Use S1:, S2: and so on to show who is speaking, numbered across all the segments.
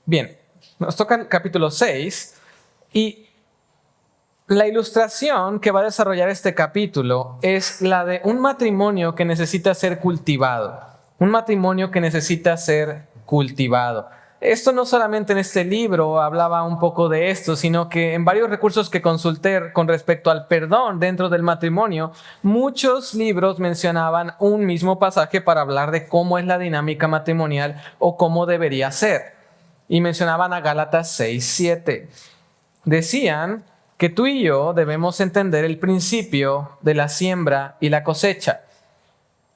S1: Bien, nos toca el capítulo 6 y la ilustración que va a desarrollar este capítulo es la de un matrimonio que necesita ser cultivado. Un matrimonio que necesita ser cultivado. Esto no solamente en este libro hablaba un poco de esto, sino que en varios recursos que consulté con respecto al perdón dentro del matrimonio, muchos libros mencionaban un mismo pasaje para hablar de cómo es la dinámica matrimonial o cómo debería ser. Y mencionaban a Gálatas 6:7. Decían que tú y yo debemos entender el principio de la siembra y la cosecha.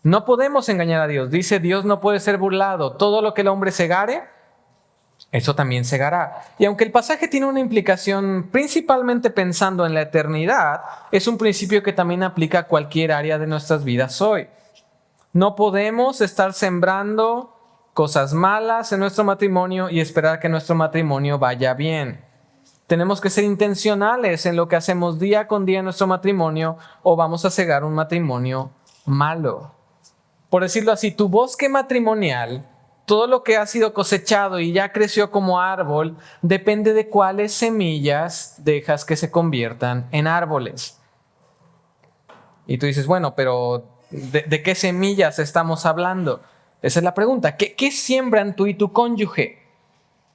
S1: No podemos engañar a Dios. Dice, Dios no puede ser burlado. Todo lo que el hombre segare, eso también segará. Y aunque el pasaje tiene una implicación principalmente pensando en la eternidad, es un principio que también aplica a cualquier área de nuestras vidas hoy. No podemos estar sembrando cosas malas en nuestro matrimonio y esperar que nuestro matrimonio vaya bien. Tenemos que ser intencionales en lo que hacemos día con día en nuestro matrimonio o vamos a cegar un matrimonio malo. Por decirlo así, tu bosque matrimonial, todo lo que ha sido cosechado y ya creció como árbol, depende de cuáles semillas dejas que se conviertan en árboles. Y tú dices, bueno, pero ¿de qué semillas estamos hablando? Esa es la pregunta. ¿Qué siembran tú y tu cónyuge?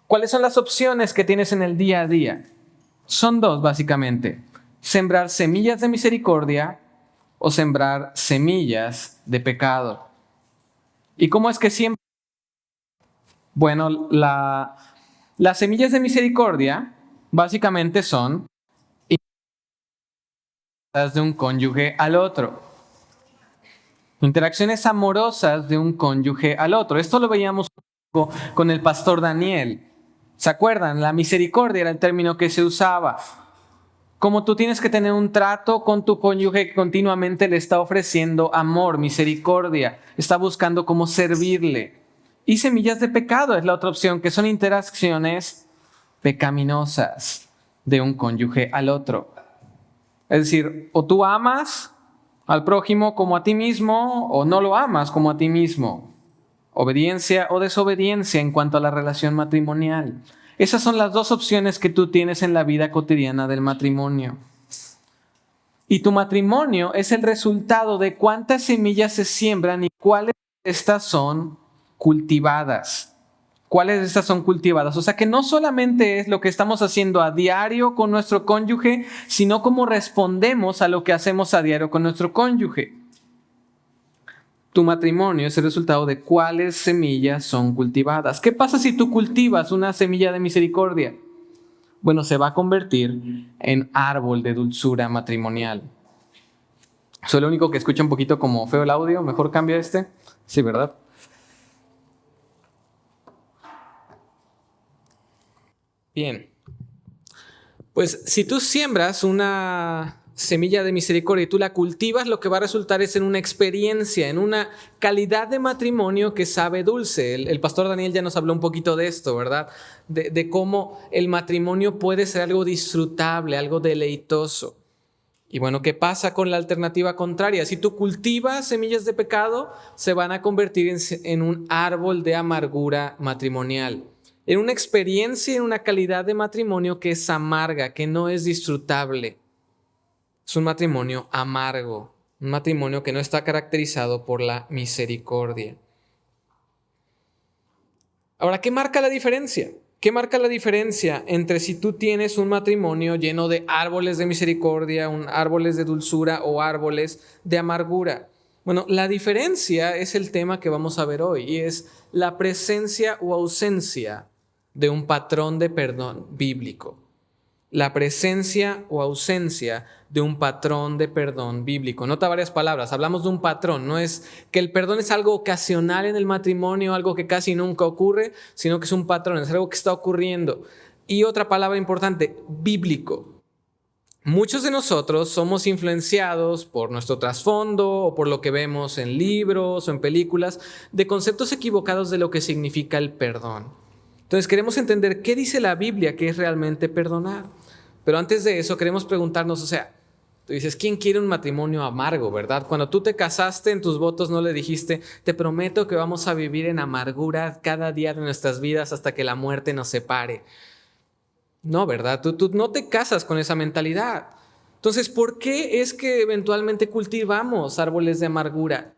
S1: ¿Cuáles son las opciones que tienes en el día a día? Son dos, básicamente. Sembrar semillas de misericordia o sembrar semillas de pecado. ¿Y cómo es que siembran? Bueno, las semillas de misericordia básicamente son de un cónyuge al otro. Interacciones amorosas de un cónyuge al otro. Esto lo veíamos con el pastor Daniel. ¿Se acuerdan? La misericordia era el término que se usaba. Como tú tienes que tener un trato con tu cónyuge que continuamente le está ofreciendo amor, misericordia, está buscando cómo servirle. Y semillas de pecado es la otra opción, que son interacciones pecaminosas de un cónyuge al otro. Es decir, o tú amas al prójimo como a ti mismo o no lo amas como a ti mismo. Obediencia o desobediencia en cuanto a la relación matrimonial. Esas son las dos opciones que tú tienes en la vida cotidiana del matrimonio. Y tu matrimonio es el resultado de cuántas semillas se siembran y cuáles de estas son cultivadas. ¿Cuáles de estas son cultivadas? O sea que no solamente es lo que estamos haciendo a diario con nuestro cónyuge, sino cómo respondemos a lo que hacemos a diario con nuestro cónyuge. Tu matrimonio es el resultado de cuáles semillas son cultivadas. ¿Qué pasa si tú cultivas una semilla de misericordia? Bueno, se va a convertir en árbol de dulzura matrimonial. Soy el único que escucha un poquito como feo el audio. ¿Mejor cambia este? Sí, ¿verdad? Bien. Pues si tú siembras una semilla de misericordia y tú la cultivas, lo que va a resultar es en una experiencia, en una calidad de matrimonio que sabe dulce. El pastor Daniel ya nos habló un poquito de esto, ¿verdad? De cómo el matrimonio puede ser algo disfrutable, algo deleitoso. Y bueno, ¿qué pasa con la alternativa contraria? Si tú cultivas semillas de pecado, se van a convertir en un árbol de amargura matrimonial. En una experiencia, en una calidad de matrimonio que es amarga, que no es disfrutable. Es un matrimonio amargo, un matrimonio que no está caracterizado por la misericordia. Ahora, ¿qué marca la diferencia? ¿Qué marca la diferencia entre si tú tienes un matrimonio lleno de árboles de misericordia, árboles de dulzura o árboles de amargura? Bueno, la diferencia es el tema que vamos a ver hoy y es la presencia o ausencia de un patrón de perdón bíblico. La presencia o ausencia de un patrón de perdón bíblico. Nota varias palabras. Hablamos de un patrón. No es que el perdón es algo ocasional en el matrimonio, algo que casi nunca ocurre, sino que es un patrón, es algo que está ocurriendo. Y otra palabra importante, bíblico. Muchos de nosotros somos influenciados por nuestro trasfondo o por lo que vemos en libros o en películas de conceptos equivocados de lo que significa el perdón. Entonces queremos entender qué dice la Biblia que es realmente perdonar. Pero antes de eso queremos preguntarnos, Tú dices, ¿quién quiere un matrimonio amargo, verdad? Cuando tú te casaste, en tus votos no le dijiste, te prometo que vamos a vivir en amargura cada día de nuestras vidas hasta que la muerte nos separe. No, ¿verdad? Tú no te casas con esa mentalidad. Entonces, ¿por qué es que eventualmente cultivamos árboles de amargura?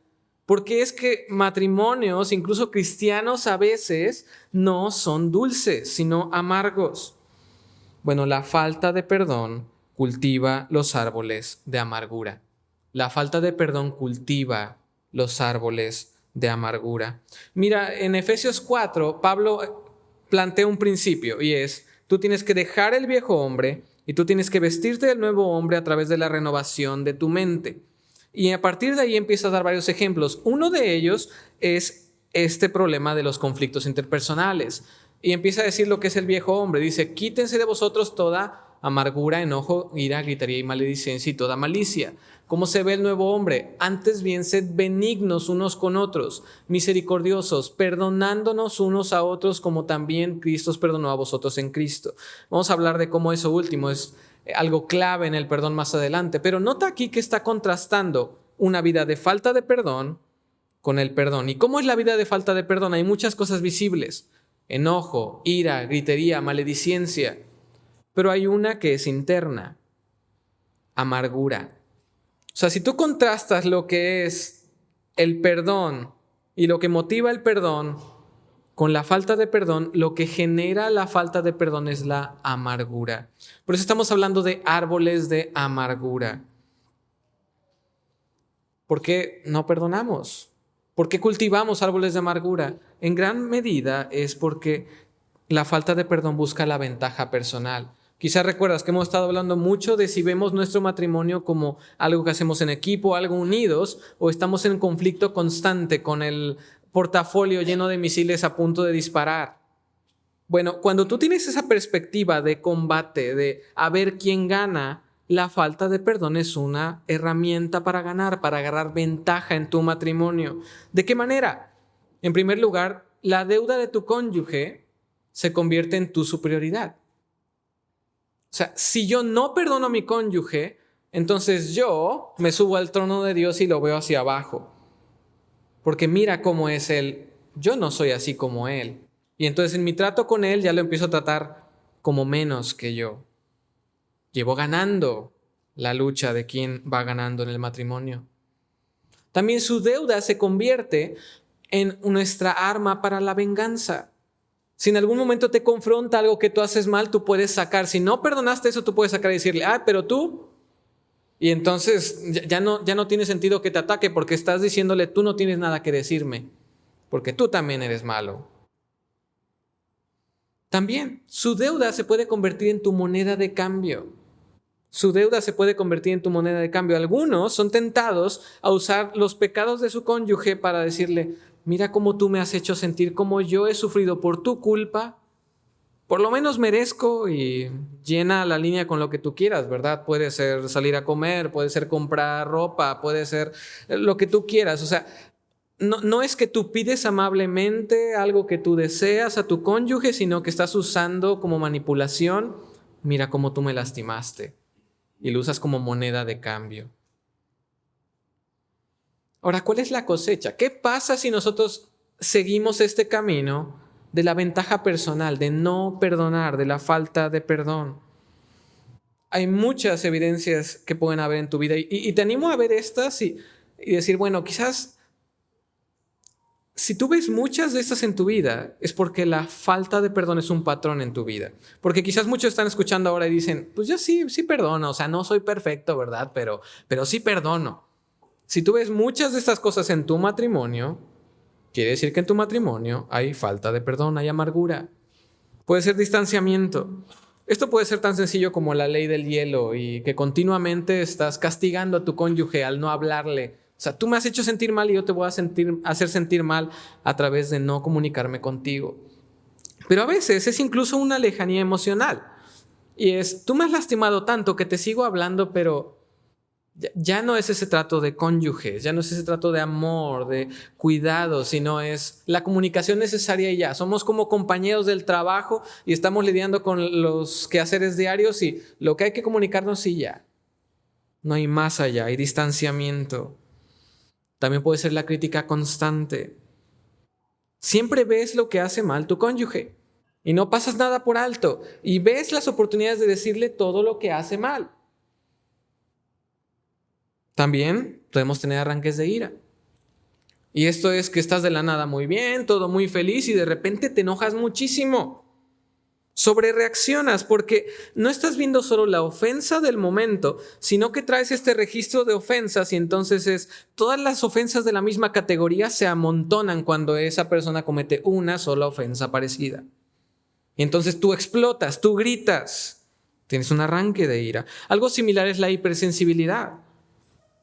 S1: ¿Por qué es que matrimonios, incluso cristianos, a veces no son dulces, sino amargos? Bueno, la falta de perdón cultiva los árboles de amargura. La falta de perdón cultiva los árboles de amargura. Mira, en Efesios 4, Pablo plantea un principio y es, tú tienes que dejar el viejo hombre y tú tienes que vestirte del nuevo hombre a través de la renovación de tu mente. Y a partir de ahí empieza a dar varios ejemplos. Uno de ellos es este problema de los conflictos interpersonales. Y empieza a decir lo que es el viejo hombre. Dice, quítense de vosotros toda amargura, enojo, ira, gritería y maledicencia y toda malicia. ¿Cómo se ve el nuevo hombre? Antes bien, sed benignos unos con otros, misericordiosos, perdonándonos unos a otros como también Cristo os perdonó a vosotros en Cristo. Vamos a hablar de cómo eso último es algo clave en el perdón más adelante. Pero nota aquí que está contrastando una vida de falta de perdón con el perdón. ¿Y cómo es la vida de falta de perdón? Hay muchas cosas visibles. Enojo, ira, gritería, maledicencia. Pero hay una que es interna, amargura. O sea, si tú contrastas lo que es el perdón y lo que motiva el perdón con la falta de perdón, lo que genera la falta de perdón es la amargura. Por eso estamos hablando de árboles de amargura. ¿Por qué no perdonamos? ¿Por qué cultivamos árboles de amargura? En gran medida es porque la falta de perdón busca la ventaja personal. Quizás recuerdas que hemos estado hablando mucho de si vemos nuestro matrimonio como algo que hacemos en equipo, algo unidos, o estamos en conflicto constante con el portafolio lleno de misiles a punto de disparar. Bueno, cuando tú tienes esa perspectiva de combate, de a ver quién gana, la falta de perdón es una herramienta para ganar, para agarrar ventaja en tu matrimonio. ¿De qué manera? En primer lugar, la deuda de tu cónyuge se convierte en tu superioridad. O sea, si yo no perdono a mi cónyuge, entonces yo me subo al trono de Dios y lo veo hacia abajo. Porque mira cómo es él, yo no soy así como él. Y entonces en mi trato con él ya lo empiezo a tratar como menos que yo. Llevo ganando la lucha de quién va ganando en el matrimonio. También su deuda se convierte en nuestra arma para la venganza. Si en algún momento te confronta algo que tú haces mal, tú puedes sacar. Si no perdonaste eso, tú puedes sacar y decirle, pero tú. Y entonces ya no tiene sentido que te ataque porque estás diciéndole, tú no tienes nada que decirme, porque tú también eres malo. También, su deuda se puede convertir en tu moneda de cambio. Su deuda se puede convertir en tu moneda de cambio. Algunos son tentados a usar los pecados de su cónyuge para decirle, mira cómo tú me has hecho sentir, cómo yo he sufrido por tu culpa. Por lo menos merezco y llena la línea con lo que tú quieras, ¿verdad? Puede ser salir a comer, puede ser comprar ropa, puede ser lo que tú quieras. O sea, no es que tú pides amablemente algo que tú deseas a tu cónyuge, sino que estás usando como manipulación. Mira cómo tú me lastimaste. Y lo usas como moneda de cambio. Ahora, ¿cuál es la cosecha? ¿Qué pasa si nosotros seguimos este camino de la ventaja personal, de no perdonar, de la falta de perdón? Hay muchas evidencias que pueden haber en tu vida y te animo a ver estas y decir, bueno, quizás si tú ves muchas de estas en tu vida es porque la falta de perdón es un patrón en tu vida. Porque quizás muchos están escuchando ahora y dicen, pues yo sí perdono, o sea, no soy perfecto, ¿verdad? Pero sí perdono. Si tú ves muchas de estas cosas en tu matrimonio, quiere decir que en tu matrimonio hay falta de perdón, hay amargura. Puede ser distanciamiento. Esto puede ser tan sencillo como la ley del hielo y que continuamente estás castigando a tu cónyuge al no hablarle. O sea, tú me has hecho sentir mal y yo te voy a hacer sentir mal a través de no comunicarme contigo. Pero a veces es incluso una lejanía emocional. Y es, tú me has lastimado tanto que te sigo hablando, pero ya no es ese trato de cónyuges, ya no es ese trato de amor, de cuidado, sino es la comunicación necesaria y ya. Somos como compañeros del trabajo y estamos lidiando con los quehaceres diarios y lo que hay que comunicarnos y ya. No hay más allá, hay distanciamiento. También puede ser la crítica constante. Siempre ves lo que hace mal tu cónyuge y no pasas nada por alto y ves las oportunidades de decirle todo lo que hace mal. También podemos tener arranques de ira. Y esto es que estás de la nada muy bien, todo muy feliz y de repente te enojas muchísimo. Sobrereaccionas porque no estás viendo solo la ofensa del momento, sino que traes este registro de ofensas y entonces todas las ofensas de la misma categoría se amontonan cuando esa persona comete una sola ofensa parecida. Y entonces tú explotas, tú gritas, tienes un arranque de ira. Algo similar es la hipersensibilidad.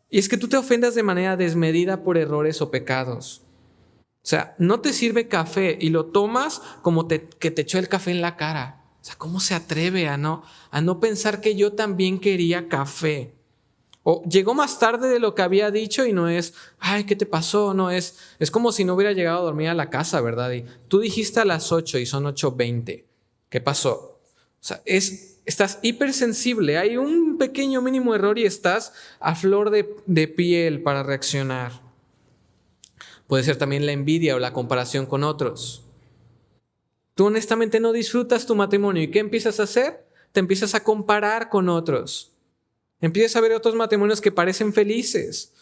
S1: Y es que tú te ofendas de manera desmedida por errores o pecados. O sea, no te sirve café y lo tomas como que te echó el café en la cara. O sea, ¿cómo se atreve a no pensar que yo también quería café? O llegó más tarde de lo que había dicho y no es, ay, ¿qué te pasó? No es como si no hubiera llegado a dormir a la casa, ¿verdad? Y tú dijiste a las 8 y son 8:20. ¿Qué pasó? O sea, estás hipersensible, hay un pequeño mínimo error y estás a flor de piel para reaccionar. Puede ser también la envidia o la comparación con otros. Tú honestamente no disfrutas tu matrimonio y ¿qué empiezas a hacer? Te empiezas a comparar con otros. Empiezas a ver otros matrimonios que parecen felices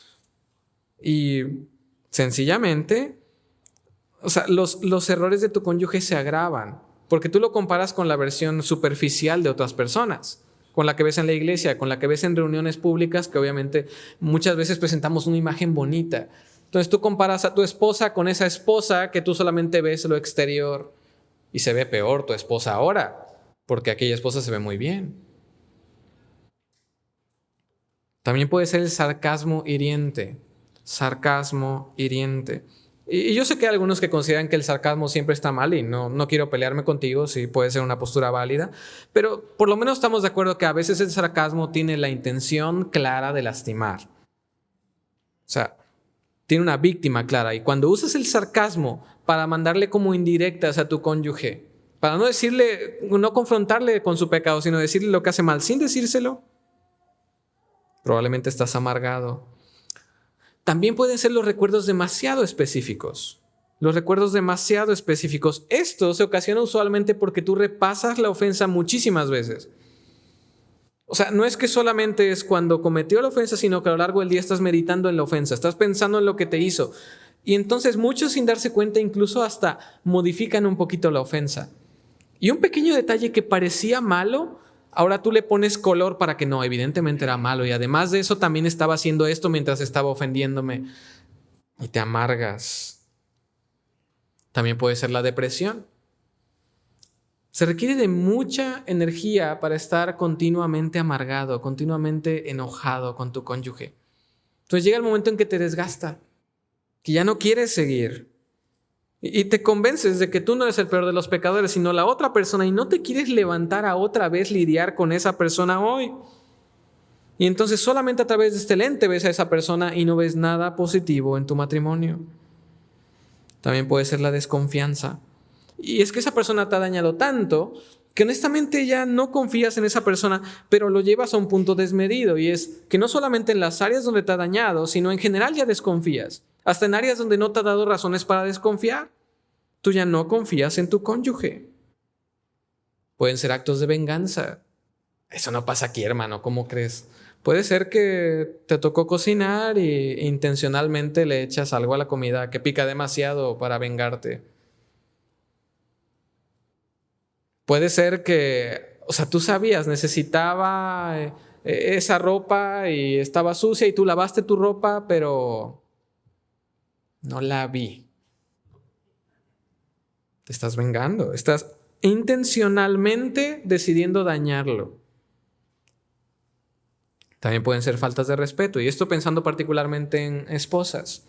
S1: y sencillamente, o sea, los errores de tu cónyuge se agravan porque tú lo comparas con la versión superficial de otras personas, con la que ves en la iglesia, con la que ves en reuniones públicas, que obviamente muchas veces presentamos una imagen bonita. Entonces tú comparas a tu esposa con esa esposa que tú solamente ves lo exterior y se ve peor tu esposa ahora, porque aquella esposa se ve muy bien. También puede ser el sarcasmo hiriente. Sarcasmo hiriente. Y yo sé que hay algunos que consideran que el sarcasmo siempre está mal y no quiero pelearme contigo, sí puede ser una postura válida, pero por lo menos estamos de acuerdo que a veces el sarcasmo tiene la intención clara de lastimar. O sea, tiene una víctima clara y cuando usas el sarcasmo para mandarle como indirectas a tu cónyuge, para no decirle, no confrontarle con su pecado, sino decirle lo que hace mal sin decírselo, probablemente estás amargado. También pueden ser los recuerdos demasiado específicos. Los recuerdos demasiado específicos. Esto se ocasiona usualmente porque tú repasas la ofensa muchísimas veces. O sea, no es que solamente es cuando cometió la ofensa, sino que a lo largo del día estás meditando en la ofensa, estás pensando en lo que te hizo. Y entonces muchos sin darse cuenta incluso hasta modifican un poquito la ofensa. Y un pequeño detalle que parecía malo, ahora tú le pones color para que no, evidentemente era malo. Y además de eso también estaba haciendo esto mientras estaba ofendiéndome. Y te amargas. También puede ser la depresión. Se requiere de mucha energía para estar continuamente amargado, continuamente enojado con tu cónyuge. Entonces llega el momento en que te desgasta, que ya no quieres seguir. Y te convences de que tú no eres el peor de los pecadores, sino la otra persona, y no te quieres levantar a otra vez lidiar con esa persona hoy. Y entonces solamente a través de este lente ves a esa persona y no ves nada positivo en tu matrimonio. También puede ser la desconfianza. Y es que esa persona te ha dañado tanto que honestamente ya no confías en esa persona, pero lo llevas a un punto desmedido. Y es que no solamente en las áreas donde te ha dañado, sino en general ya desconfías. Hasta en áreas donde no te ha dado razones para desconfiar. Tú ya no confías en tu cónyuge. Pueden ser actos de venganza. Eso no pasa aquí, hermano, ¿cómo crees? Puede ser que te tocó cocinar e intencionalmente le echas algo a la comida que pica demasiado para vengarte. Puede ser que, o sea, tú sabías, necesitaba esa ropa y estaba sucia y tú lavaste tu ropa, pero no la vi. Te estás vengando, estás intencionalmente decidiendo dañarlo. También pueden ser faltas de respeto, y esto pensando particularmente en esposas.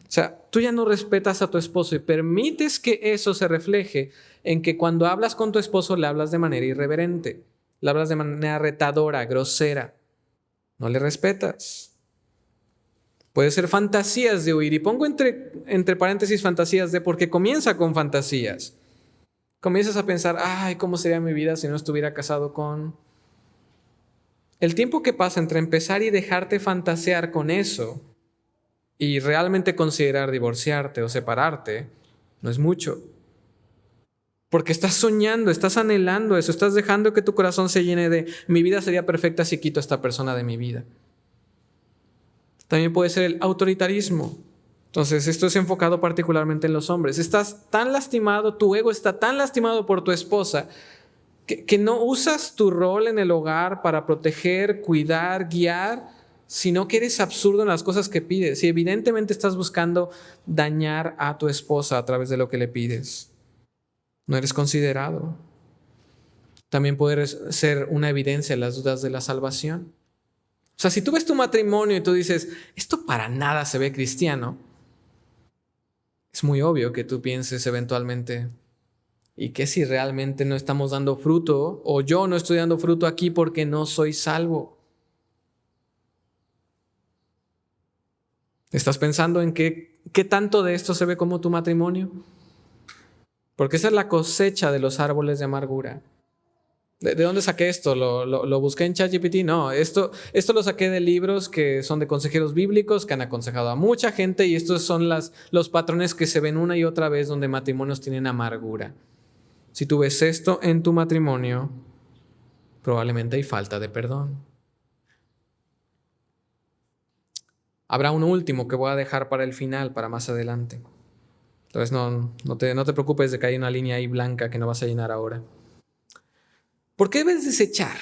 S1: O sea, tú ya no respetas a tu esposo y permites que eso se refleje en que cuando hablas con tu esposo le hablas de manera irreverente, le hablas de manera retadora, grosera. No le respetas. Puede ser fantasías de huir, y pongo entre paréntesis fantasías de porque comienza con fantasías. Comienzas a pensar, ay, ¿cómo sería mi vida si no estuviera casado con? El tiempo que pasa entre empezar y dejarte fantasear con eso y realmente considerar divorciarte o separarte no es mucho. Porque estás soñando, estás anhelando eso, estás dejando que tu corazón se llene de mi vida sería perfecta si quito a esta persona de mi vida. También puede ser el autoritarismo. Entonces, esto es enfocado particularmente en los hombres. Estás tan lastimado, tu ego está tan lastimado por tu esposa que no usas tu rol en el hogar para proteger, cuidar, guiar, sino que eres absurdo en las cosas que pides. Y evidentemente estás buscando dañar a tu esposa a través de lo que le pides. No eres considerado. También puede ser una evidencia en las dudas de la salvación. O sea, si tú ves tu matrimonio y tú dices, esto para nada se ve cristiano, es muy obvio que tú pienses eventualmente, ¿y qué si realmente no estamos dando fruto? O yo no estoy dando fruto aquí porque no soy salvo. ¿Estás pensando en qué tanto de esto se ve como tu matrimonio? Porque esa es la cosecha de los árboles de amargura. ¿De dónde saqué esto? ¿Lo busqué en ChatGPT? No, esto lo saqué de libros que son de consejeros bíblicos que han aconsejado a mucha gente y estos son los patrones que se ven una y otra vez donde matrimonios tienen amargura. Si tú ves esto en tu matrimonio, probablemente hay falta de perdón. Habrá un último que voy a dejar para el final, para más adelante. Entonces no te preocupes de que hay una línea ahí blanca que no vas a llenar ahora. ¿Por qué debes desechar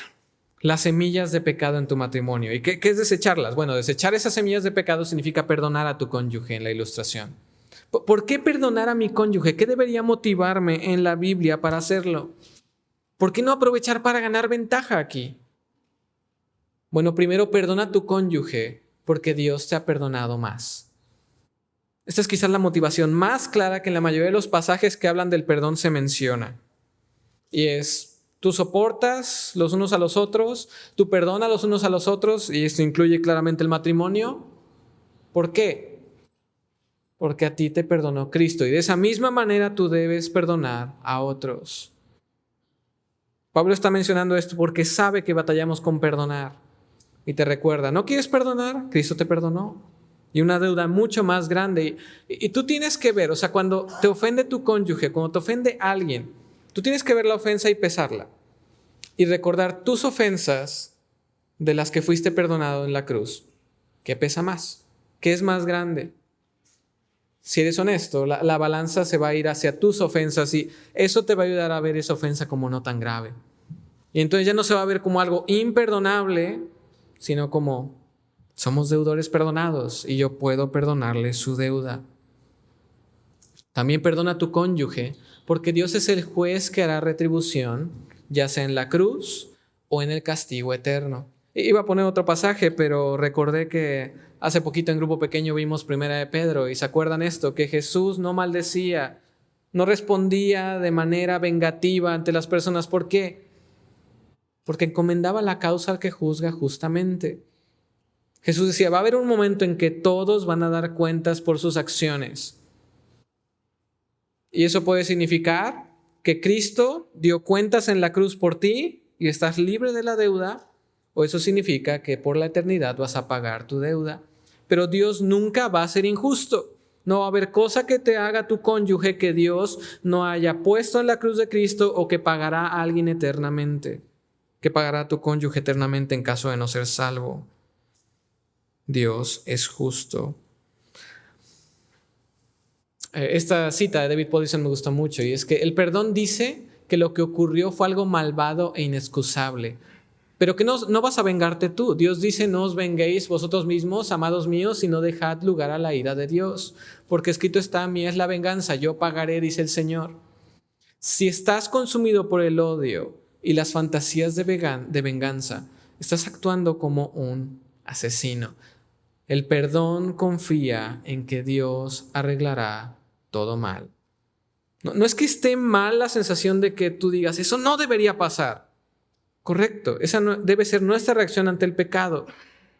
S1: las semillas de pecado en tu matrimonio? ¿Y qué es desecharlas? Bueno, desechar esas semillas de pecado significa perdonar a tu cónyuge en la ilustración. ¿Por qué perdonar a mi cónyuge? ¿Qué debería motivarme en la Biblia para hacerlo? ¿Por qué no aprovechar para ganar ventaja aquí? Bueno, primero perdona a tu cónyuge porque Dios te ha perdonado más. Esta es quizás la motivación más clara que en la mayoría de los pasajes que hablan del perdón se menciona. Y es, tú soportas los unos a los otros, tú perdonas los unos a los otros, y esto incluye claramente el matrimonio. ¿Por qué? Porque a ti te perdonó Cristo y de esa misma manera tú debes perdonar a otros. Pablo está mencionando esto porque sabe que batallamos con perdonar y te recuerda, ¿no quieres perdonar? Cristo te perdonó. Y una deuda mucho más grande. Y tú tienes que ver, o sea, cuando te ofende tu cónyuge, cuando te ofende alguien, tú tienes que ver la ofensa y pesarla. Y recordar tus ofensas de las que fuiste perdonado en la cruz. ¿Qué pesa más? ¿Qué es más grande? Si eres honesto, la balanza se va a ir hacia tus ofensas y eso te va a ayudar a ver esa ofensa como no tan grave. Y entonces ya no se va a ver como algo imperdonable, sino como somos deudores perdonados y yo puedo perdonarle su deuda. También perdona a tu cónyuge, porque Dios es el juez que hará retribución, ya sea en la cruz o en el castigo eterno. Iba a poner otro pasaje, pero recordé que hace poquito en grupo pequeño vimos Primera de Pedro, y se acuerdan esto, que Jesús no maldecía, no respondía de manera vengativa ante las personas. ¿Por qué? Porque encomendaba la causa al que juzga justamente. Jesús decía, va a haber un momento en que todos van a dar cuentas por sus acciones. Y eso puede significar que Cristo dio cuentas en la cruz por ti y estás libre de la deuda, o eso significa que por la eternidad vas a pagar tu deuda. Pero Dios nunca va a ser injusto. No va a haber cosa que te haga tu cónyuge que Dios no haya puesto en la cruz de Cristo o que pagará a alguien eternamente, que pagará a tu cónyuge eternamente en caso de no ser salvo. Dios es justo. Esta cita de David Paulison me gusta mucho y es que el perdón dice que lo que ocurrió fue algo malvado e inexcusable, pero que no vas a vengarte tú. Dios dice, no os venguéis vosotros mismos, amados míos, sino dejad lugar a la ira de Dios, porque escrito está, mía es la venganza, yo pagaré, dice el Señor. Si estás consumido por el odio y las fantasías de venganza, estás actuando como un asesino. El perdón confía en que Dios arreglará todo mal. No es que esté mal la sensación de que tú digas, eso no debería pasar. Correcto, esa no, debe ser nuestra reacción ante el pecado.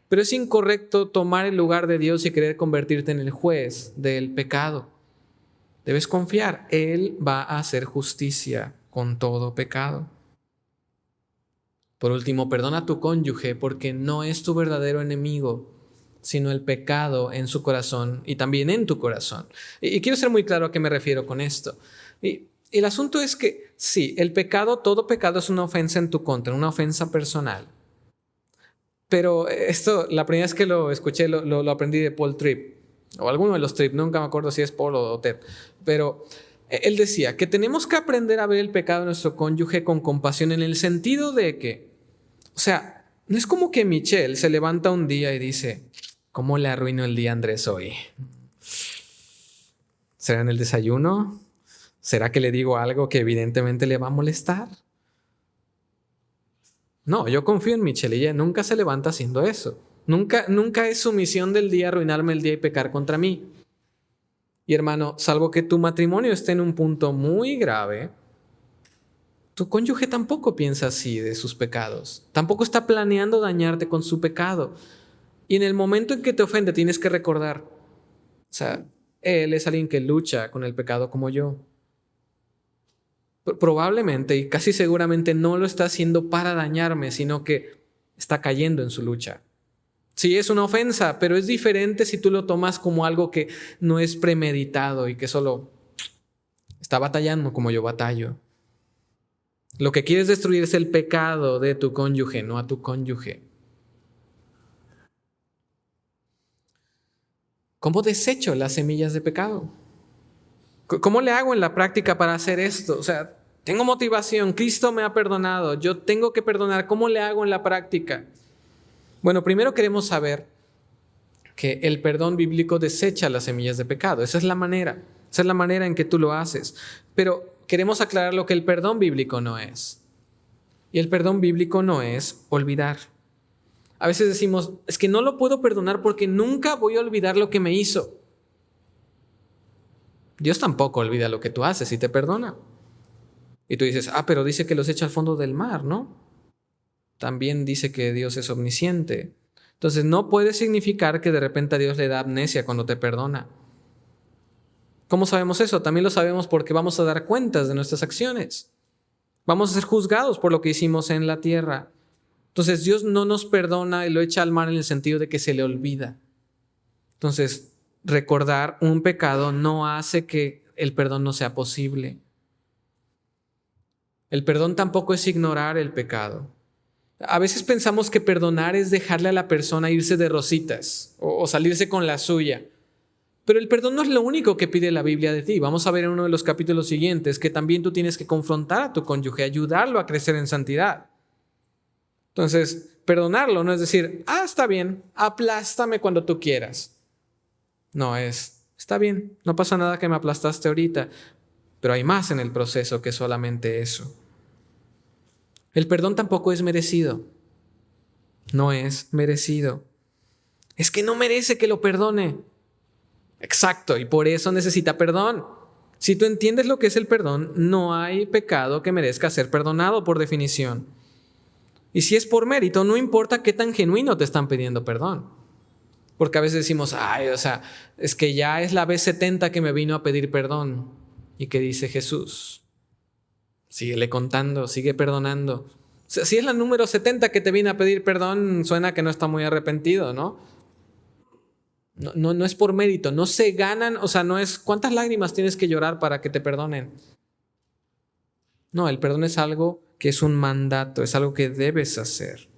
S1: Pero es incorrecto tomar el lugar de Dios y querer convertirte en el juez del pecado. Debes confiar, Él va a hacer justicia con todo pecado. Por último, perdona a tu cónyuge porque no es tu verdadero enemigo, sino el pecado en su corazón y también en tu corazón. Y quiero ser muy claro a qué me refiero con esto. Y el asunto es que sí, el pecado, todo pecado es una ofensa en tu contra, una ofensa personal. Pero esto, la primera vez que lo escuché, lo aprendí de Paul Tripp, o alguno de los Tripp, nunca me acuerdo si es Paul o Ted, pero él decía que tenemos que aprender a ver el pecado de nuestro cónyuge con compasión en el sentido de que, o sea, no es como que Michelle se levanta un día y dice, ¿cómo le arruino el día a Andrés hoy? ¿Será en el desayuno? ¿Será que le digo algo que evidentemente le va a molestar? No, yo confío en Michelle y ella nunca se levanta haciendo eso. Nunca es su misión del día arruinarme el día y pecar contra mí. Y hermano, salvo que tu matrimonio esté en un punto muy grave, tu cónyuge tampoco piensa así de sus pecados. Tampoco está planeando dañarte con su pecado. Y en el momento en que te ofende tienes que recordar, o sea, él es alguien que lucha con el pecado como yo. Probablemente y casi seguramente no lo está haciendo para dañarme, sino que está cayendo en su lucha. Sí, es una ofensa, pero es diferente si tú lo tomas como algo que no es premeditado y que solo está batallando como yo batallo. Lo que quieres destruir es el pecado de tu cónyuge, no a tu cónyuge. ¿Cómo desecho las semillas de pecado? ¿Cómo le hago en la práctica para hacer esto? O sea, tengo motivación, Cristo me ha perdonado, yo tengo que perdonar. ¿Cómo le hago en la práctica? Bueno, primero queremos saber que el perdón bíblico desecha las semillas de pecado. Esa es la manera en que tú lo haces. Pero queremos aclarar lo que el perdón bíblico no es. Y el perdón bíblico no es olvidar. A veces decimos, es que no lo puedo perdonar porque nunca voy a olvidar lo que me hizo. Dios tampoco olvida lo que tú haces y te perdona. Y tú dices, pero dice que los echa al fondo del mar, ¿no? También dice que Dios es omnisciente. Entonces no puede significar que de repente a Dios le da amnesia cuando te perdona. ¿Cómo sabemos eso? También lo sabemos porque vamos a dar cuentas de nuestras acciones. Vamos a ser juzgados por lo que hicimos en la tierra. Entonces Dios no nos perdona y lo echa al mar en el sentido de que se le olvida. Entonces, recordar un pecado no hace que el perdón no sea posible. El perdón tampoco es ignorar el pecado. A veces pensamos que perdonar es dejarle a la persona irse de rositas o salirse con la suya. Pero el perdón no es lo único que pide la Biblia de ti. Vamos a ver en uno de los capítulos siguientes que también tú tienes que confrontar a tu cónyuge, ayudarlo a crecer en santidad. Entonces, perdonarlo no es decir, está bien, aplástame cuando tú quieras. No, está bien, no pasa nada que me aplastaste ahorita, pero hay más en el proceso que solamente eso. El perdón tampoco es merecido. No es merecido. Es que no merece que lo perdone. Exacto, y por eso necesita perdón. Si tú entiendes lo que es el perdón, no hay pecado que merezca ser perdonado por definición. Y si es por mérito, no importa qué tan genuino te están pidiendo perdón. Porque a veces decimos, es que ya es la vez 70 que me vino a pedir perdón. ¿Y qué dice Jesús? Síguele contando, sigue perdonando. Si es la número 70 que te viene a pedir perdón, suena que no está muy arrepentido, ¿no? No es por mérito, no se ganan, no es cuántas lágrimas tienes que llorar para que te perdonen. No, el perdón es algo que es un mandato, es algo que debes hacer.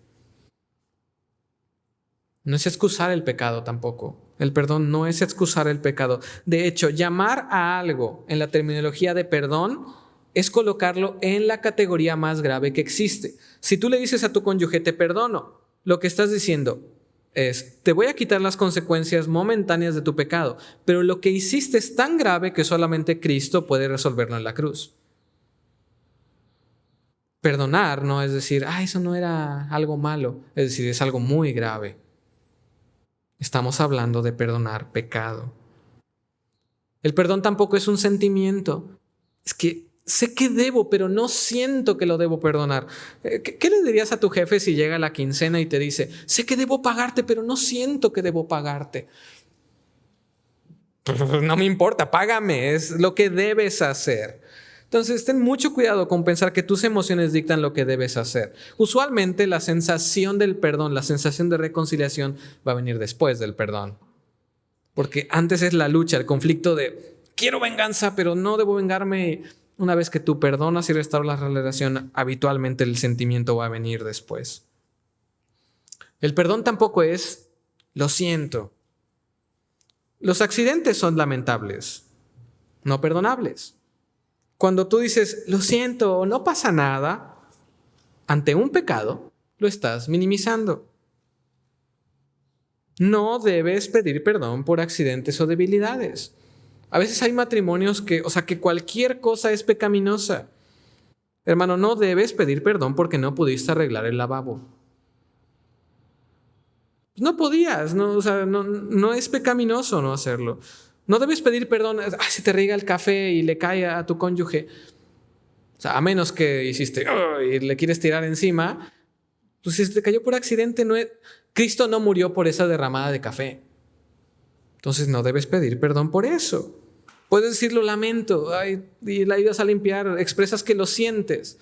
S1: No es excusar el pecado tampoco. El perdón no es excusar el pecado. De hecho, llamar a algo en la terminología de perdón es colocarlo en la categoría más grave que existe. Si tú le dices a tu cónyuge, te perdono, lo que estás diciendo es, te voy a quitar las consecuencias momentáneas de tu pecado, pero lo que hiciste es tan grave que solamente Cristo puede resolverlo en la cruz. Perdonar no es decir, eso no era algo malo, es decir, es algo muy grave. Estamos hablando de perdonar pecado. El perdón tampoco es un sentimiento. Es que sé que debo, pero no siento que lo debo perdonar. ¿Qué le dirías a tu jefe si llega la quincena y te dice, sé que debo pagarte, pero no siento que debo pagarte? No me importa, págame, es lo que debes hacer. Entonces, ten mucho cuidado con pensar que tus emociones dictan lo que debes hacer. Usualmente la sensación del perdón, la sensación de reconciliación va a venir después del perdón. Porque antes es la lucha, el conflicto de quiero venganza, pero no debo vengarme. Una vez que tú perdonas y restauras la relación, habitualmente el sentimiento va a venir después. El perdón tampoco es lo siento. Los accidentes son lamentables, no perdonables. Cuando tú dices, lo siento, no pasa nada, ante un pecado, lo estás minimizando. No debes pedir perdón por accidentes o debilidades. A veces hay matrimonios que cualquier cosa es pecaminosa. Hermano, no debes pedir perdón porque no pudiste arreglar el lavabo. No podías, no es pecaminoso no hacerlo. No debes pedir perdón si te riega el café y le cae a tu cónyuge. A menos que hiciste y le quieres tirar encima, pues si te cayó por accidente, Cristo no murió por esa derramada de café. Entonces no debes pedir perdón por eso. Puedes decir lo lamento y la ayudas a limpiar, expresas que lo sientes,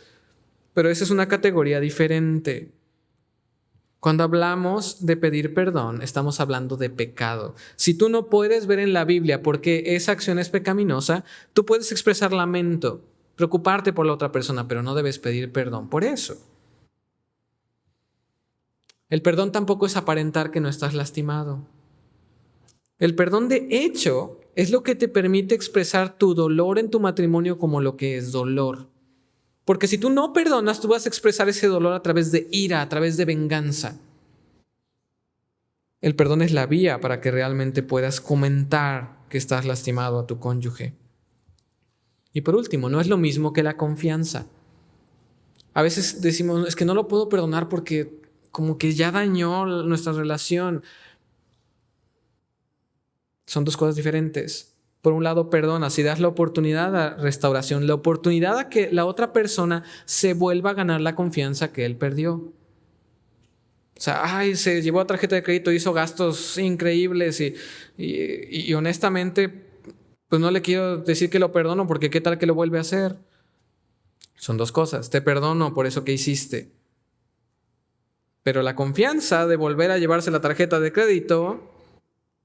S1: pero esa es una categoría diferente. Cuando hablamos de pedir perdón, estamos hablando de pecado. Si tú no puedes ver en la Biblia por qué esa acción es pecaminosa, tú puedes expresar lamento, preocuparte por la otra persona, pero no debes pedir perdón por eso. El perdón tampoco es aparentar que no estás lastimado. El perdón de hecho es lo que te permite expresar tu dolor en tu matrimonio como lo que es dolor. Porque si tú no perdonas, tú vas a expresar ese dolor a través de ira, a través de venganza. El perdón es la vía para que realmente puedas comentar que estás lastimado a tu cónyuge. Y por último, no es lo mismo que la confianza. A veces decimos, es que no lo puedo perdonar porque como que ya dañó nuestra relación. Son dos cosas diferentes. Por un lado, perdona, si das la oportunidad a restauración, la oportunidad a que la otra persona se vuelva a ganar la confianza que él perdió. Se llevó a tarjeta de crédito, hizo gastos increíbles y honestamente, pues no le quiero decir que lo perdono porque qué tal que lo vuelve a hacer. Son dos cosas. Te perdono por eso que hiciste. Pero la confianza de volver a llevarse la tarjeta de crédito,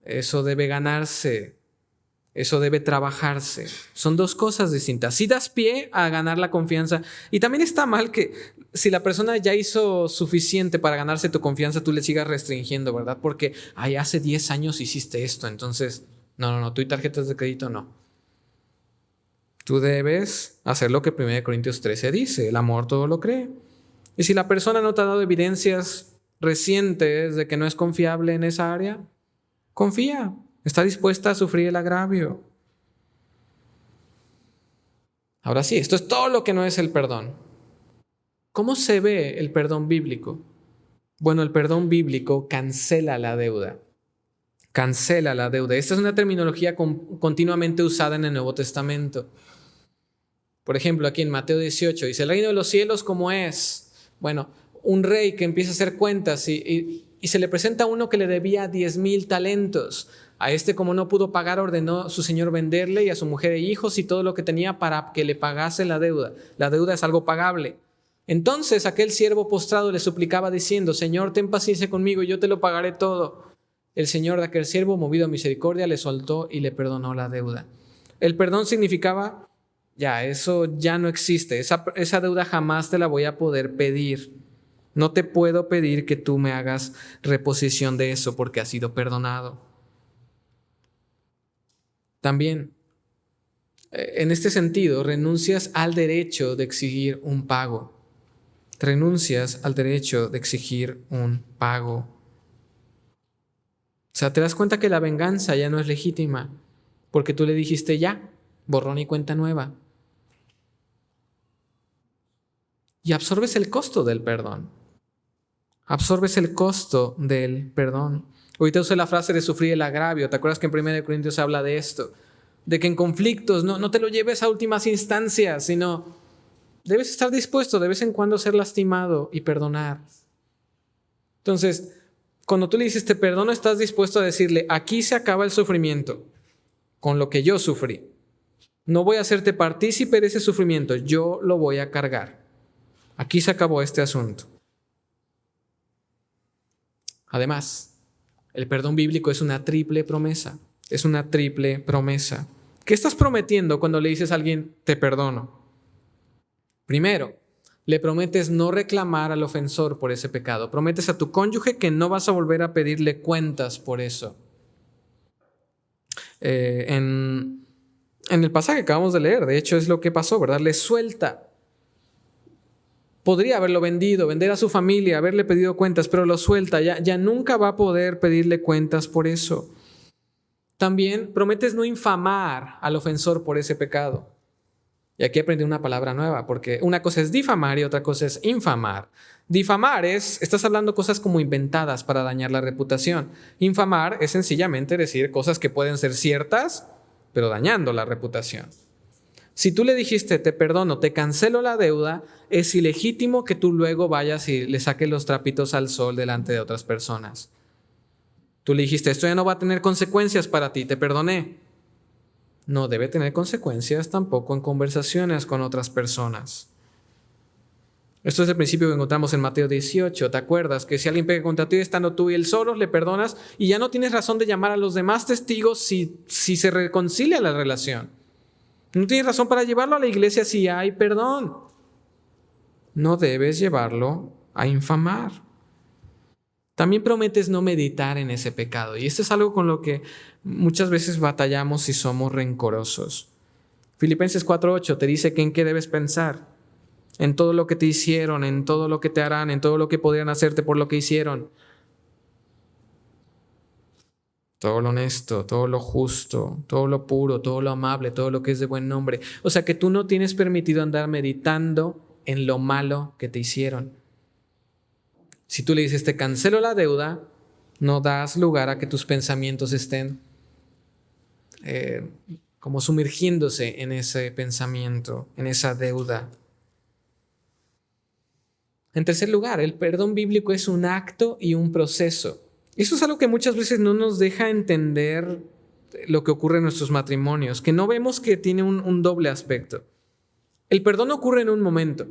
S1: eso debe ganarse. Eso debe trabajarse. Son dos cosas distintas. Si das pie a ganar la confianza, y también está mal que si la persona ya hizo suficiente para ganarse tu confianza, tú le sigas restringiendo, ¿verdad? Porque hace 10 años hiciste esto, entonces, no, tú y tarjetas de crédito no. Tú debes hacer lo que 1 Corintios 13 dice, el amor todo lo cree. Y si la persona no te ha dado evidencias recientes de que no es confiable en esa área, confía. Está dispuesta a sufrir el agravio. Ahora sí, esto es todo lo que no es el perdón. ¿Cómo se ve el perdón bíblico? Bueno, el perdón bíblico cancela la deuda. Cancela la deuda. Esta es una terminología continuamente usada en el Nuevo Testamento. Por ejemplo, aquí en Mateo 18 dice, el reino de los cielos como es. Bueno, un rey que empieza a hacer cuentas y se le presenta a uno que le debía 10,000 talentos. A este, como no pudo pagar, ordenó su señor venderle y a su mujer e hijos y todo lo que tenía para que le pagase la deuda. La deuda es algo pagable. Entonces aquel siervo postrado le suplicaba diciendo, Señor, ten paciencia conmigo y yo te lo pagaré todo. El señor de aquel siervo, movido a misericordia, le soltó y le perdonó la deuda. El perdón significaba, eso ya no existe. Esa deuda jamás te la voy a poder pedir. No te puedo pedir que tú me hagas reposición de eso porque has sido perdonado. También, en este sentido, renuncias al derecho de exigir un pago. Renuncias al derecho de exigir un pago. Te das cuenta que la venganza ya no es legítima porque tú le dijiste borrón y cuenta nueva. Y absorbes el costo del perdón. Absorbes el costo del perdón. Ahorita usé la frase de sufrir el agravio. ¿Te acuerdas que en 1 Corintios se habla de esto? De que en conflictos no te lo lleves a últimas instancias, sino debes estar dispuesto de vez en cuando a ser lastimado y perdonar. Entonces, cuando tú le dices te perdono, estás dispuesto a decirle, aquí se acaba el sufrimiento con lo que yo sufrí. No voy a hacerte partícipe de ese sufrimiento, yo lo voy a cargar. Aquí se acabó este asunto. Además, el perdón bíblico es una triple promesa. Es una triple promesa. ¿Qué estás prometiendo cuando le dices a alguien, te perdono? Primero, le prometes no reclamar al ofensor por ese pecado. Prometes a tu cónyuge que no vas a volver a pedirle cuentas por eso. En el pasaje que acabamos de leer, de hecho es lo que pasó, ¿verdad? Le suelta. Podría haberlo vendido, vender a su familia, haberle pedido cuentas, pero lo suelta. Ya nunca va a poder pedirle cuentas por eso. También prometes no infamar al ofensor por ese pecado. Y aquí aprendí una palabra nueva, porque una cosa es difamar y otra cosa es infamar. Difamar estás hablando cosas como inventadas para dañar la reputación. Infamar es sencillamente decir cosas que pueden ser ciertas, pero dañando la reputación. Si tú le dijiste, te perdono, te cancelo la deuda, es ilegítimo que tú luego vayas y le saques los trapitos al sol delante de otras personas. Tú le dijiste, esto ya no va a tener consecuencias para ti, te perdoné. No debe tener consecuencias tampoco en conversaciones con otras personas. Esto es el principio que encontramos en Mateo 18. ¿Te acuerdas? Que si alguien pega contra ti estando tú y él solos, le perdonas y ya no tienes razón de llamar a los demás testigos si se reconcilia la relación. No tienes razón para llevarlo a la iglesia si hay perdón. No debes llevarlo a infamar. También prometes no meditar en ese pecado. Y esto es algo con lo que muchas veces batallamos si somos rencorosos. Filipenses 4:8 te dice que en qué debes pensar. En todo lo que te hicieron, en todo lo que te harán, en todo lo que podrían hacerte por lo que hicieron. Todo lo honesto, todo lo justo, todo lo puro, todo lo amable, todo lo que es de buen nombre. O sea que tú no tienes permitido andar meditando en lo malo que te hicieron. Si tú le dices, te cancelo la deuda, no das lugar a que tus pensamientos estén como sumergiéndose en ese pensamiento, en esa deuda. En tercer lugar, el perdón bíblico es un acto y un proceso. Eso es algo que muchas veces no nos deja entender lo que ocurre en nuestros matrimonios, que no vemos que tiene un doble aspecto. El perdón ocurre en un momento.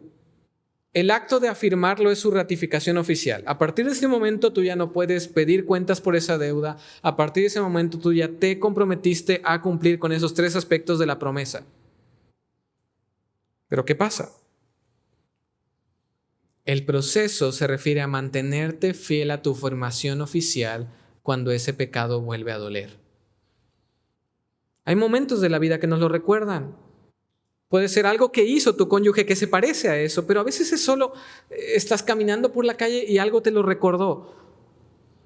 S1: El acto de afirmarlo es su ratificación oficial. A partir de ese momento tú ya no puedes pedir cuentas por esa deuda. A partir de ese momento tú ya te comprometiste a cumplir con esos 3 aspectos de la promesa. ¿Pero qué pasa? El proceso se refiere a mantenerte fiel a tu formación oficial cuando ese pecado vuelve a doler. Hay momentos de la vida que nos lo recuerdan. Puede ser algo que hizo tu cónyuge que se parece a eso, pero a veces es solo estás caminando por la calle y algo te lo recordó.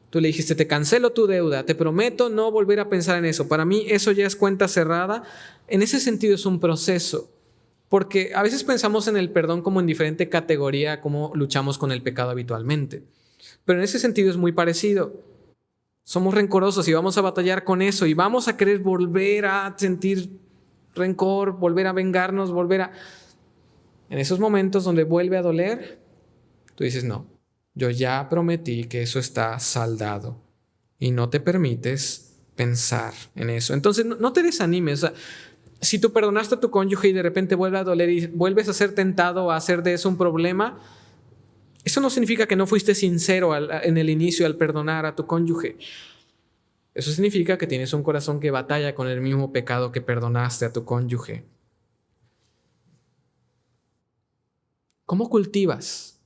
S1: Tú le dijiste, te cancelo tu deuda, te prometo no volver a pensar en eso. Para mí eso ya es cuenta cerrada. En ese sentido es un proceso. Porque a veces pensamos en el perdón como en diferente categoría, como luchamos con el pecado habitualmente. Pero en ese sentido es muy parecido. Somos rencorosos y vamos a batallar con eso y vamos a querer volver a sentir rencor, volver a vengarnos, En esos momentos donde vuelve a doler, tú dices, no, yo ya prometí que eso está saldado y no te permites pensar en eso. Entonces no te desanimes. O sea, si tú perdonaste a tu cónyuge y de repente vuelve a doler y vuelves a ser tentado a hacer de eso un problema, eso no significa que no fuiste sincero en el inicio al perdonar a tu cónyuge. Eso significa que tienes un corazón que batalla con el mismo pecado que perdonaste a tu cónyuge. ¿Cómo cultivas?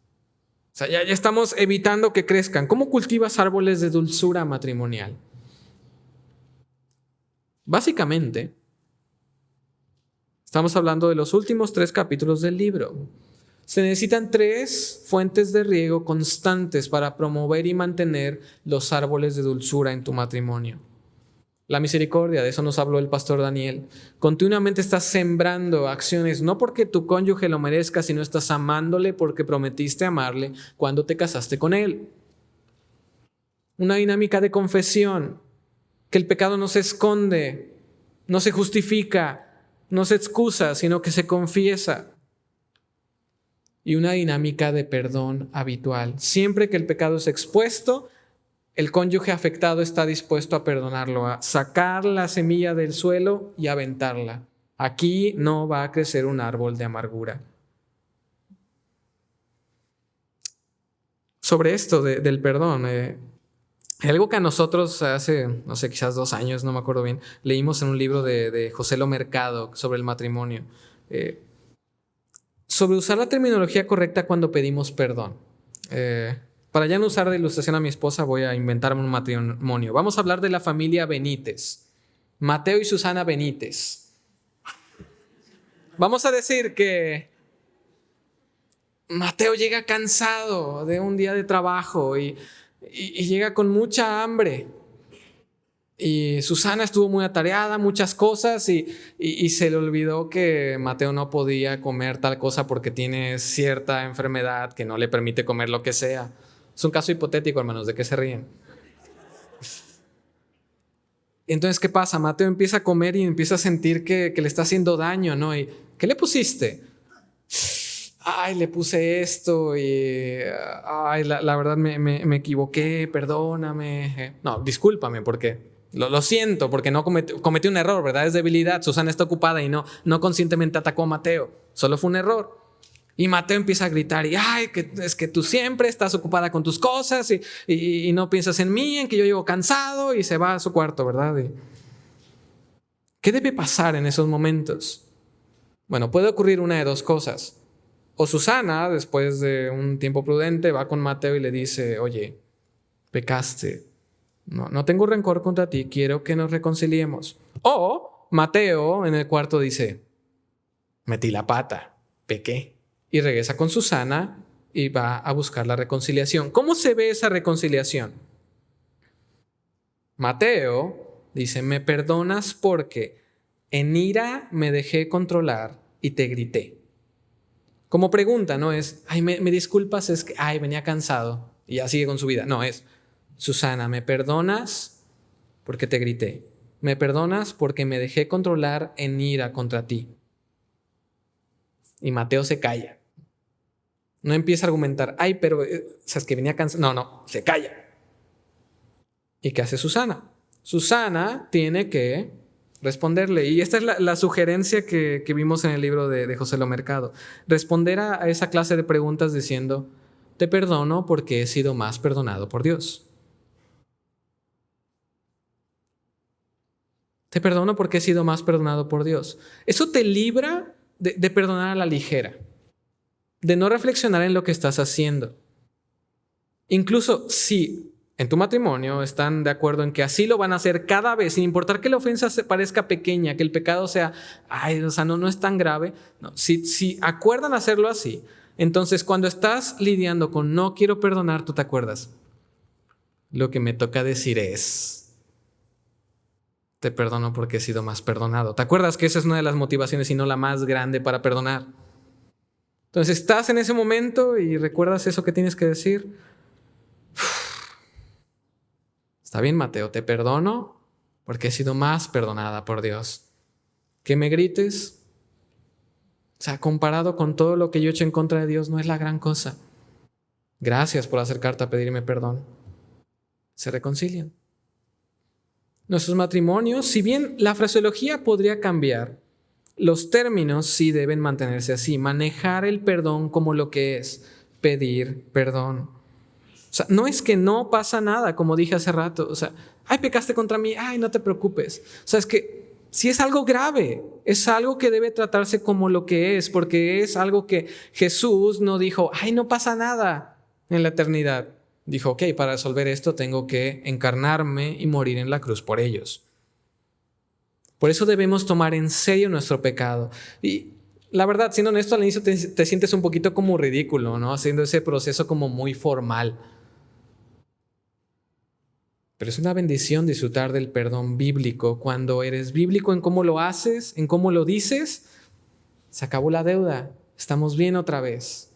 S1: O sea, ya estamos evitando que crezcan. ¿Cómo cultivas árboles de dulzura matrimonial? Básicamente, estamos hablando de los últimos 3 capítulos del libro. Se necesitan 3 fuentes de riego constantes para promover y mantener los árboles de dulzura en tu matrimonio. La misericordia, de eso nos habló el pastor Daniel. Continuamente estás sembrando acciones, no porque tu cónyuge lo merezca, sino estás amándole porque prometiste amarle cuando te casaste con él. Una dinámica de confesión, que el pecado no se esconde, no se justifica, no se excusa, sino que se confiesa. Y una dinámica de perdón habitual. Siempre que el pecado es expuesto, el cónyuge afectado está dispuesto a perdonarlo, a sacar la semilla del suelo y aventarla. Aquí no va a crecer un árbol de amargura. Sobre esto del perdón, algo que a nosotros hace, no sé, quizás 2 años, no me acuerdo bien, leímos en un libro de José Lo Mercado sobre el matrimonio, sobre usar la terminología correcta cuando pedimos perdón. Para ya no usar de ilustración a mi esposa, voy a inventarme un matrimonio. Vamos a hablar de la familia Benítez, Mateo y Susana Benítez. Vamos a decir que Mateo llega cansado de un día de trabajo y llega con mucha hambre. Y Susana estuvo muy atareada, muchas cosas, y se le olvidó que Mateo no podía comer tal cosa porque tiene cierta enfermedad que no le permite comer lo que sea. Es un caso hipotético, hermanos, ¿de qué se ríen? Entonces, ¿qué pasa? Mateo empieza a comer y empieza a sentir que le está haciendo daño, ¿no? ¿Y qué le pusiste? Ay, le puse esto y ay, la verdad me equivoqué, perdóname. No, discúlpame porque lo siento, porque no cometí un error, ¿verdad? Es debilidad. Susana está ocupada y no conscientemente atacó a Mateo. Solo fue un error. Y Mateo empieza a gritar y ay, es que tú siempre estás ocupada con tus cosas y no piensas en mí, en que yo llego cansado, y se va a su cuarto, ¿verdad? ¿Qué debe pasar en esos momentos? Bueno, puede ocurrir una de 2 cosas. O Susana, después de un tiempo prudente, va con Mateo y le dice, oye, pecaste, no tengo rencor contra ti, quiero que nos reconciliemos. O Mateo en el cuarto dice, metí la pata, pequé. Y regresa con Susana y va a buscar la reconciliación. ¿Cómo se ve esa reconciliación? Mateo dice, me perdonas porque en ira me dejé controlar y te grité. Como pregunta, no es, ay, me disculpas, es que, ay, venía cansado y ya sigue con su vida. No, es, Susana, ¿me perdonas porque te grité? ¿Me perdonas porque me dejé controlar en ira contra ti? Y Mateo se calla. No empieza a argumentar, ay, pero, ¿sabes que venía cansado? No, se calla. ¿Y qué hace Susana? Susana tiene que responderle. Y esta es la sugerencia que vimos en el libro de José Lo Mercado. Responder a esa clase de preguntas diciendo, te perdono porque he sido más perdonado por Dios. Te perdono porque he sido más perdonado por Dios. Eso te libra de perdonar a la ligera, de no reflexionar en lo que estás haciendo. Incluso si en tu matrimonio están de acuerdo en que así lo van a hacer cada vez, sin importar que la ofensa se parezca pequeña, que el pecado sea, ay, o sea, no es tan grave. No, si acuerdan hacerlo así, entonces cuando estás lidiando con no quiero perdonar, tú te acuerdas. Lo que me toca decir es, te perdono porque he sido más perdonado. ¿Te acuerdas que esa es una de las motivaciones y no la más grande para perdonar? Entonces estás en ese momento y recuerdas eso que tienes que decir. Está bien, Mateo, te perdono porque he sido más perdonada por Dios. Que me grites, o sea, comparado con todo lo que yo he hecho en contra de Dios, no es la gran cosa. Gracias por acercarte a pedirme perdón. Se reconcilian. Nuestros matrimonios, si bien la fraseología podría cambiar, los términos sí deben mantenerse así. Manejar el perdón como lo que es, pedir perdón. O sea, no es que no pasa nada, como dije hace rato. O sea, ay, pecaste contra mí, ay, no te preocupes. O sea, es que si es algo grave, es algo que debe tratarse como lo que es, porque es algo que Jesús no dijo, ay, no pasa nada en la eternidad. Dijo, ok, para resolver esto tengo que encarnarme y morir en la cruz por ellos. Por eso debemos tomar en serio nuestro pecado. Y la verdad, siendo honesto, al inicio te sientes un poquito como ridículo, ¿no? Haciendo ese proceso como muy formal. Pero es una bendición disfrutar del perdón bíblico. Cuando eres bíblico en cómo lo haces, en cómo lo dices, se acabó la deuda. Estamos bien otra vez.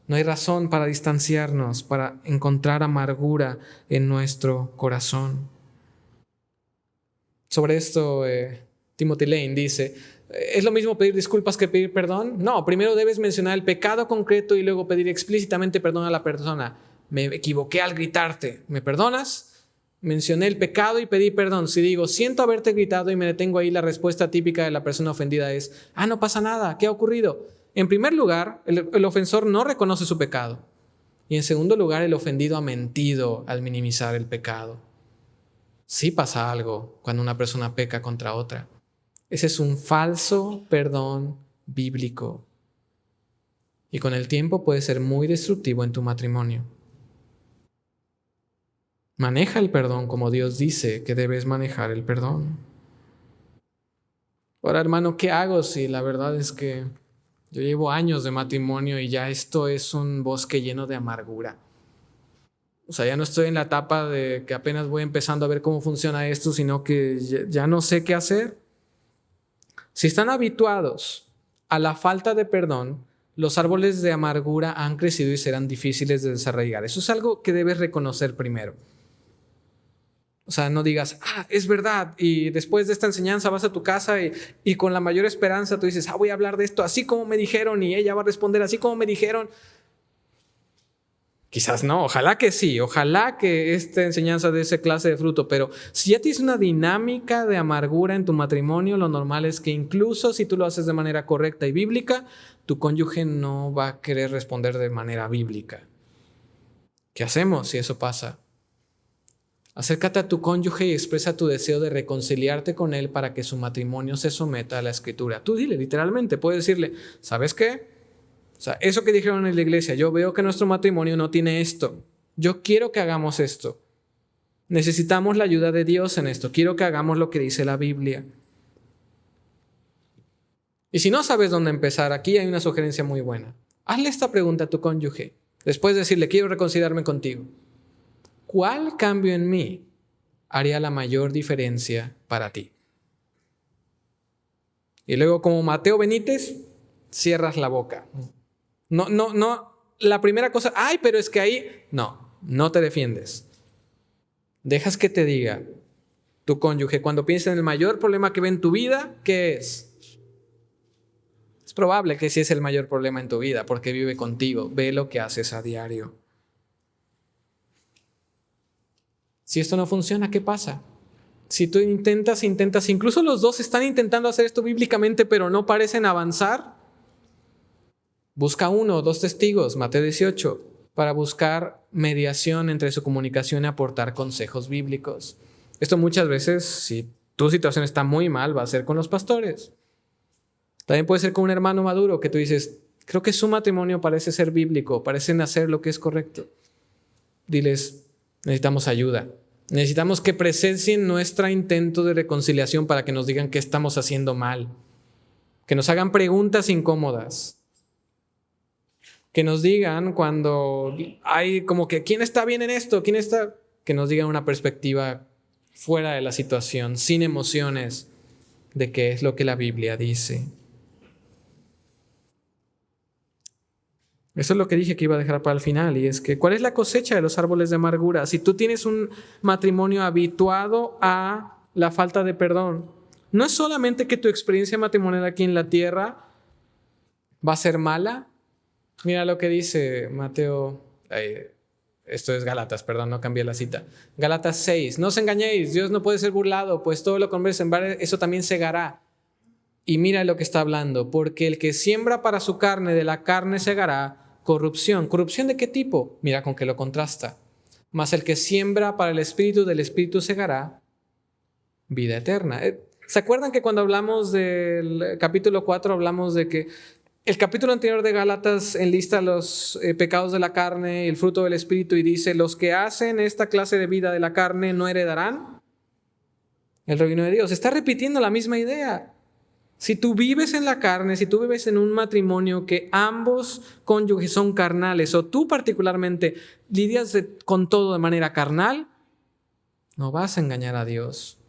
S1: No hay razón para distanciarnos, para encontrar amargura en nuestro corazón. Sobre esto, Timothy Lane dice, ¿es lo mismo pedir disculpas que pedir perdón? No, primero debes mencionar el pecado concreto y luego pedir explícitamente perdón a la persona. Me equivoqué al gritarte, ¿me perdonas? Mencioné el pecado y pedí perdón. Si digo, siento haberte gritado y me detengo ahí, la respuesta típica de la persona ofendida es, no pasa nada, ¿qué ha ocurrido? En primer lugar, el ofensor no reconoce su pecado. Y en segundo lugar, el ofendido ha mentido al minimizar el pecado. Sí pasa algo cuando una persona peca contra otra. Ese es un falso perdón bíblico. Y con el tiempo puede ser muy destructivo en tu matrimonio. Maneja el perdón como Dios dice que debes manejar el perdón. Ahora, hermano, ¿qué hago si la verdad es que yo llevo años de matrimonio y ya esto es un bosque lleno de amargura? O sea, ya no estoy en la etapa de que apenas voy empezando a ver cómo funciona esto, sino que ya no sé qué hacer. Si están habituados a la falta de perdón, los árboles de amargura han crecido y serán difíciles de desarrollar. Eso es algo que debes reconocer primero. O sea, no digas, es verdad, y después de esta enseñanza vas a tu casa y con la mayor esperanza tú dices, voy a hablar de esto así como me dijeron y ella va a responder así como me dijeron. Quizás no, ojalá que sí, ojalá que esta enseñanza dé esa clase de fruto, pero si ya tienes una dinámica de amargura en tu matrimonio, lo normal es que incluso si tú lo haces de manera correcta y bíblica, tu cónyuge no va a querer responder de manera bíblica. ¿Qué hacemos si eso pasa? Acércate a tu cónyuge y expresa tu deseo de reconciliarte con él para que su matrimonio se someta a la Escritura. Tú dile, literalmente, puedes decirle, ¿sabes qué? O sea, eso que dijeron en la iglesia, yo veo que nuestro matrimonio no tiene esto. Yo quiero que hagamos esto. Necesitamos la ayuda de Dios en esto. Quiero que hagamos lo que dice la Biblia. Y si no sabes dónde empezar, aquí hay una sugerencia muy buena. Hazle esta pregunta a tu cónyuge. Después de decirle, quiero reconciliarme contigo. ¿Cuál cambio en mí haría la mayor diferencia para ti? Y luego, como Mateo Benítez, cierras la boca. No, la primera cosa, pero es que ahí, no te defiendes. Dejas que te diga tu cónyuge, cuando piensa en el mayor problema que ve en tu vida, ¿qué es? Es probable que sí es el mayor problema en tu vida, porque vive contigo, ve lo que haces a diario. Si esto no funciona, ¿qué pasa? Si tú intentas, incluso los dos están intentando hacer esto bíblicamente, pero no parecen avanzar, busca 1 o 2 testigos, Mateo 18, para buscar mediación entre su comunicación y aportar consejos bíblicos. Esto muchas veces, si tu situación está muy mal, va a ser con los pastores. También puede ser con un hermano maduro que tú dices, creo que su matrimonio parece ser bíblico, parecen hacer lo que es correcto. Diles, necesitamos ayuda. Necesitamos que presencien nuestro intento de reconciliación para que nos digan qué estamos haciendo mal. Que nos hagan preguntas incómodas. Que nos digan cuando hay como que, ¿quién está bien en esto? ¿Quién está? Que nos digan una perspectiva fuera de la situación, sin emociones, de qué es lo que la Biblia dice. Eso es lo que dije que iba a dejar para el final, y es que ¿cuál es la cosecha de los árboles de amargura? Si tú tienes un matrimonio habituado a la falta de perdón, no es solamente que tu experiencia matrimonial aquí en la tierra va a ser mala. Mira lo que dice Mateo, esto es Gálatas, perdón, no cambié la cita. Gálatas 6, no os engañéis, Dios no puede ser burlado, pues todo lo que hombre sembrar, eso también segará. Y mira lo que está hablando, porque el que siembra para su carne, de la carne segará corrupción. ¿Corrupción de qué tipo? Mira con qué lo contrasta. Mas el que siembra para el espíritu, del espíritu segará vida eterna. ¿Se acuerdan que cuando hablamos del capítulo 4 hablamos de que el capítulo anterior de Gálatas enlista los pecados de la carne y el fruto del espíritu y dice, los que hacen esta clase de vida de la carne no heredarán el reino de Dios? Está repitiendo la misma idea. Si tú vives en la carne, si tú vives en un matrimonio que ambos cónyuges son carnales, o tú particularmente lidias con todo de manera carnal, no vas a engañar a Dios.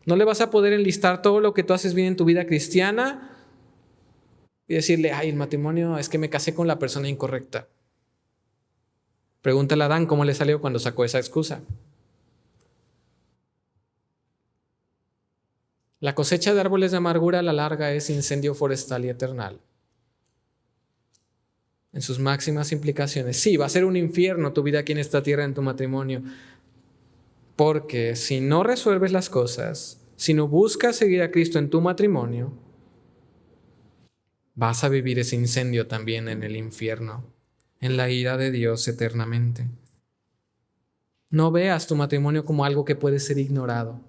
S1: No le vas a poder enlistar todo lo que tú haces bien en tu vida cristiana y decirle, el matrimonio es que me casé con la persona incorrecta. Pregúntale a Adán cómo le salió cuando sacó esa excusa. La cosecha de árboles de amargura a la larga es incendio forestal y eternal. En sus máximas implicaciones. Sí, va a ser un infierno tu vida aquí en esta tierra, en tu matrimonio. Porque si no resuelves las cosas, si no buscas seguir a Cristo en tu matrimonio, vas a vivir ese incendio también en el infierno, en la ira de Dios eternamente. No veas tu matrimonio como algo que puede ser ignorado.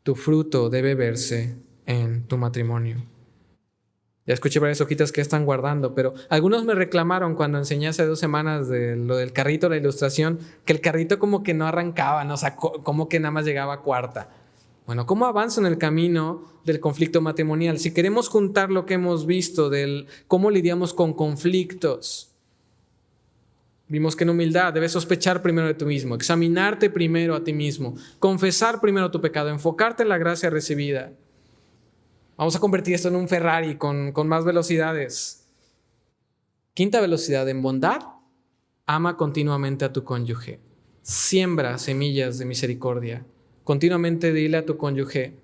S1: Tu fruto debe verse en tu matrimonio. Ya escuché varias hojitas que están guardando, pero algunos me reclamaron cuando enseñé hace 2 semanas de lo del carrito, la ilustración, que el carrito como que no arrancaba, ¿no? O sea, como que nada más llegaba a cuarta. Bueno, ¿cómo avanzo en el camino del conflicto matrimonial? Si queremos juntar lo que hemos visto del cómo lidiamos con conflictos, vimos que en humildad debes sospechar primero de ti mismo, examinarte primero a ti mismo, confesar primero tu pecado, enfocarte en la gracia recibida. Vamos a convertir esto en un Ferrari con más velocidades. 5ª velocidad, en bondad, ama continuamente a tu cónyuge. Siembra semillas de misericordia. Continuamente dile a tu cónyuge,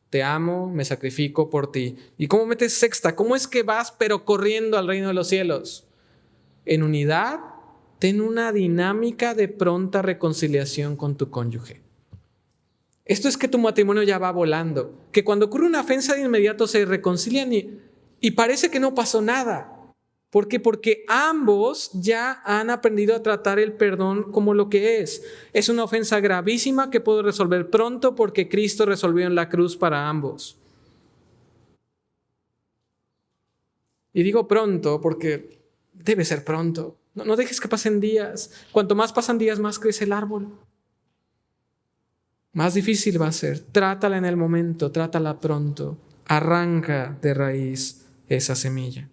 S1: te amo, me sacrifico por ti. ¿Y cómo metes 6ª? ¿Cómo es que vas pero corriendo al reino de los cielos? En unidad, ten una dinámica de pronta reconciliación con tu cónyuge. Esto es que tu matrimonio ya va volando, que cuando ocurre una ofensa de inmediato se reconcilian y parece que no pasó nada. ¿Por qué? Porque ambos ya han aprendido a tratar el perdón como lo que es. Es una ofensa gravísima que puedo resolver pronto porque Cristo resolvió en la cruz para ambos. Y digo pronto porque debe ser pronto. No dejes que pasen días. Cuanto más pasan días, más crece el árbol. Más difícil va a ser. Trátala en el momento, trátala pronto. Arranca de raíz esa semilla.